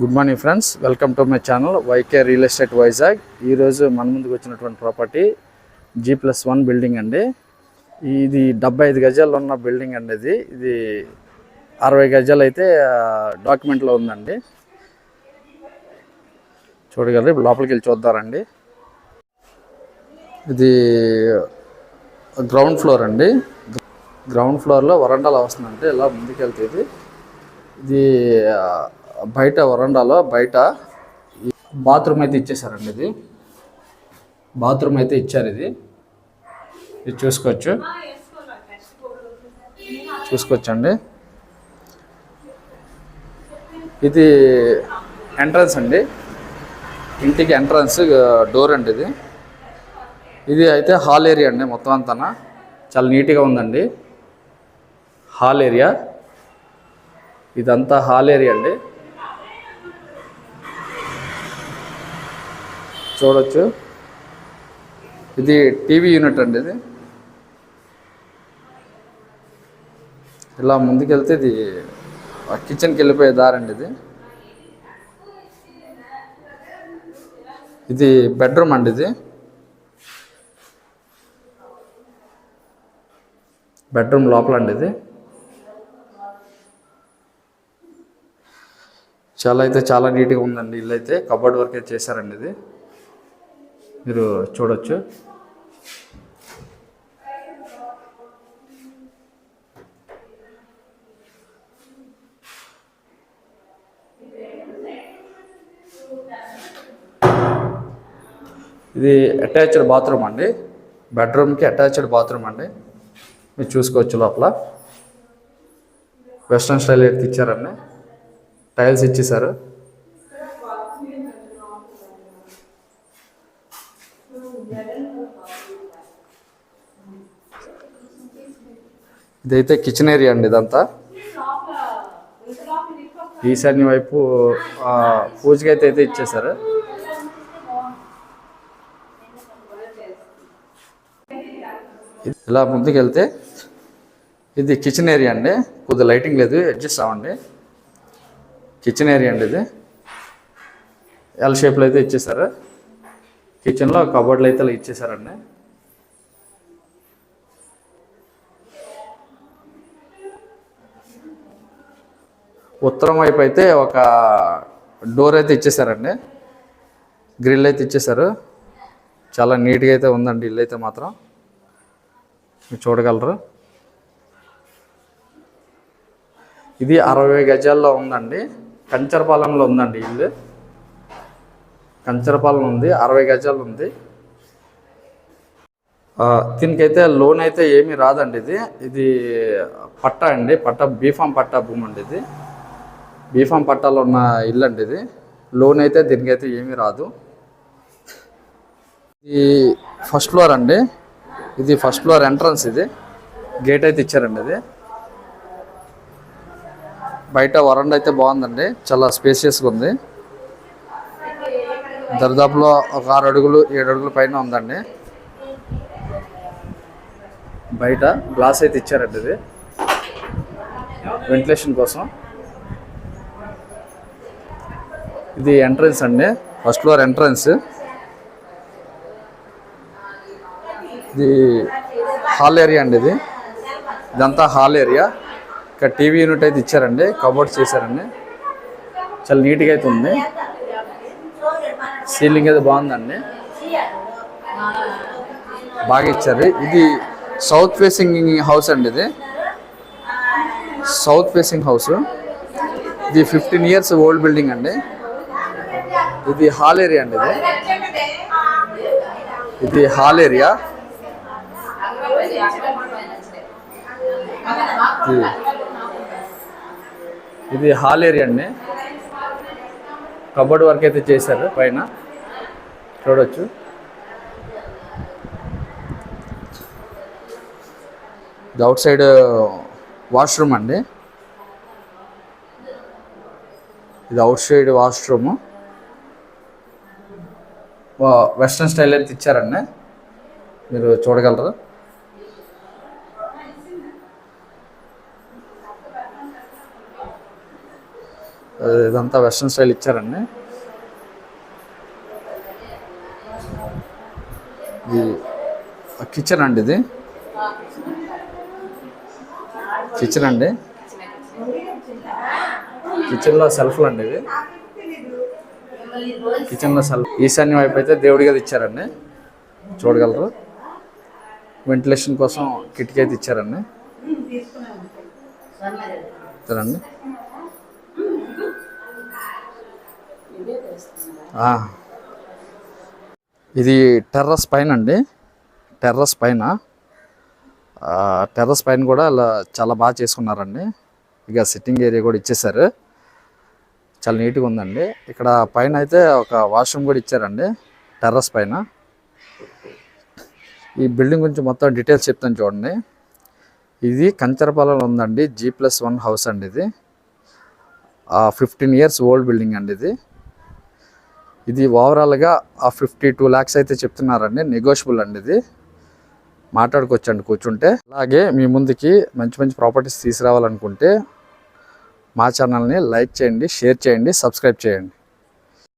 Good morning friends, welcome to my channel YK real estate Vizag. ఈరోజు మన ముందుకు వచ్చినటువంటి ప్రాపర్టీ G+1 బిల్డింగ్ అండి. ఇది 75 గజాలు ఉన్న బిల్డింగ్ అండి. ఇది 60 గజాలు అయితే డాక్యుమెంట్లో ఉందండి. చూడగలరు, లోపలికి వెళ్ళి చూద్దారండి. ఇది గ్రౌండ్ ఫ్లోర్ అండి. గ్రౌండ్ ఫ్లోర్లో వరండాలో వస్తుందంటే ఇలా ముందుకెళ్తే ఇది బయట వరండాలో బయట బాత్రూమ్ అయితే ఇచ్చేసారండి. ఇది బాత్రూమ్ అయితే ఇచ్చారు. ఇది చూసుకోవచ్చండి. ఇది ఎంట్రన్స్ అండి, ఇంటికి ఎంట్రన్స్ డోర్ అండి. ఇది అయితే హాల్ ఏరియా అండి. మొత్తం అంతా చాలా నీట్గా ఉందండి. హాల్ ఏరియా, ఇదంతా హాల్ ఏరియా అండి. చూడొచ్చు, ఇది టీవీ యూనిట్ అండి. ఇది ఇలా ముందుకెళ్తే ఇది కిచెన్కి వెళ్ళిపోయే దారండి. ఇది బెడ్రూమ్ అండి. ఇది బెడ్రూమ్ లోపల అండి. ఇది చాలా నీట్గా ఉందండి. ఇల్లు అయితే కబోర్డ్ వర్క్ అయితే చేశారండి. ఇది మీరు చూడొచ్చు. ఇది అటాచ్డ్ బాత్రూమ్ అండి. బెడ్రూమ్కి అటాచ్డ్ బాత్రూమ్ అండి. మీరు చూసుకోవచ్చు. లోపల వెస్ట్రన్ స్టైల్ అయితే ఇచ్చారండి. టైల్స్ ఇచ్చేసారు. ఇదైతే కిచెన్ ఏరియా అండి. ఇదంతా ఈశాన్య వైపు పూజకి అయితే ఇచ్చేసారు. ఇలా ముందుకు వెళ్తే ఇది కిచెన్ ఏరియా అండి. కొద్దిగా లైటింగ్ లేదు, అడ్జస్ట్ అవ్వండి. కిచెన్ ఏరియా అండి. ఇది ఎల్ షేప్లో అయితే ఇచ్చేసారు. కిచెన్లో కబోర్డ్లు అయితే ఇచ్చేసారండి. ఉత్తరం వైపు అయితే ఒక డోర్ అయితే ఇచ్చేసారండి. గ్రిల్ అయితే ఇచ్చేసారు. చాలా నీట్గా అయితే ఉందండి ఇల్లు అయితే మాత్రం. మీరు చూడగలరు. ఇది 60 గజాల్లో ఉందండి. కంచరపాలెంలో ఉందండి ఇల్లు. కంచరపాలెం ఉంది, 60 గజాలు ఉంది. దీనికైతే లోన్ అయితే ఏమీ రాదండి. ఇది పట్టా అండి. బీఫామ్ పట్టా భూమి అండి. ఇది బీఫామ్ పట్టాలో ఉన్న ఇల్లు అండి. ఇది లోన్ అయితే దీనికైతే ఏమీ రాదు. ఇది ఫస్ట్ ఫ్లోర్ అండి. ఇది ఫస్ట్ ఫ్లోర్ ఎంట్రన్స్. ఇది గేట్ అయితే ఇచ్చారండి. ఇది బయట వరండా అయితే బాగుందండి. చాలా స్పేసియస్గా ఉంది. దరిదాపులో ఒక 6 అడుగులు 7 అడుగుల పైన ఉందండి. బయట గ్లాస్ అయితే ఇచ్చారండి. ఇది వెంటిలేషన్ కోసం. ఇది ఎంట్రన్స్ అండి, ఫస్ట్ ఫ్లోర్ ఎంట్రన్స్. ఇది హాల్ ఏరియా అండి. ఇదంతా హాల్ ఏరియా. ఇక్కడ టీవీ యూనిట్ అయితే ఇచ్చారండి, కబోర్డ్ చేశారండి. చాలా నీట్గా అయితే ఉంది. సీలింగ్ అయితే బాగుందండి, బాగా ఇచ్చారు. ఇది సౌత్ ఫేసింగ్ హౌస్ అండి. ఇది సౌత్ ఫేసింగ్ హౌస్. ఇది 15 years ఓల్డ్ బిల్డింగ్ అండి. ఇది హాల్ ఏరియా అండి. ఇది హాల్ ఏరియా. ఇది హాల్ ఏరియా అండి. కబోర్డ్ వర్క్ అయితే చేశారు పైన, చూడవచ్చు. ఇది అవుట్ సైడ్ వాష్రూమ్ అండి. ఇది out side washroom. Western style అయితే ఇచ్చారండి. మీరు చూడగలరు. ఇదంతా వెస్ట్రన్ స్టైల్ ఇచ్చారండి. ఇది కిచెన్ అండి, ఇది కిచెన్ అండి. కిచెన్లో సెల్ఫ్లు అండి ఇవి. కిచెన్లో సెల్ఫ్. ఈశాన్య వైపు అయితే దేవుడి గది ఇచ్చారండి, చూడగలరు. వెంటిలేషన్ కోసం కిటికీ అయితే ఇచ్చారండి. చూడండి, ఇది టెర్రస్ పైన అండి. టెర్రస్ పైన కూడా అలా చాలా బాగా చేసుకున్నారండి. ఇక సిట్టింగ్ ఏరియా కూడా ఇచ్చేసారు, చాలా నీట్గా ఉందండి. ఇక్కడ పైన అయితే ఒక వాష్రూమ్ కూడా ఇచ్చారండి టెర్రస్ పైన. ఈ బిల్డింగ్ గురించి మొత్తం డీటెయిల్స్ చెప్తాను చూడండి. ఇది కంచరపాలెంలో ఉందండి, G+1 హౌస్ అండి. ఇది 15 years ఓల్డ్ బిల్డింగ్ అండి. ఇది ఓవరాల్గా 52 lakhs అయితే చెప్తున్నారండి, నెగోషియబుల్ అండి. ఇది మాట్లాడుకోవచ్చండి కూర్చుంటే. అలాగే మీ ముందుకి మంచి మంచి ప్రాపర్టీస్ తీసుకురావాలనుకుంటే మా ఛానల్ని లైక్ చేయండి, షేర్ చేయండి, సబ్స్క్రైబ్ చేయండి.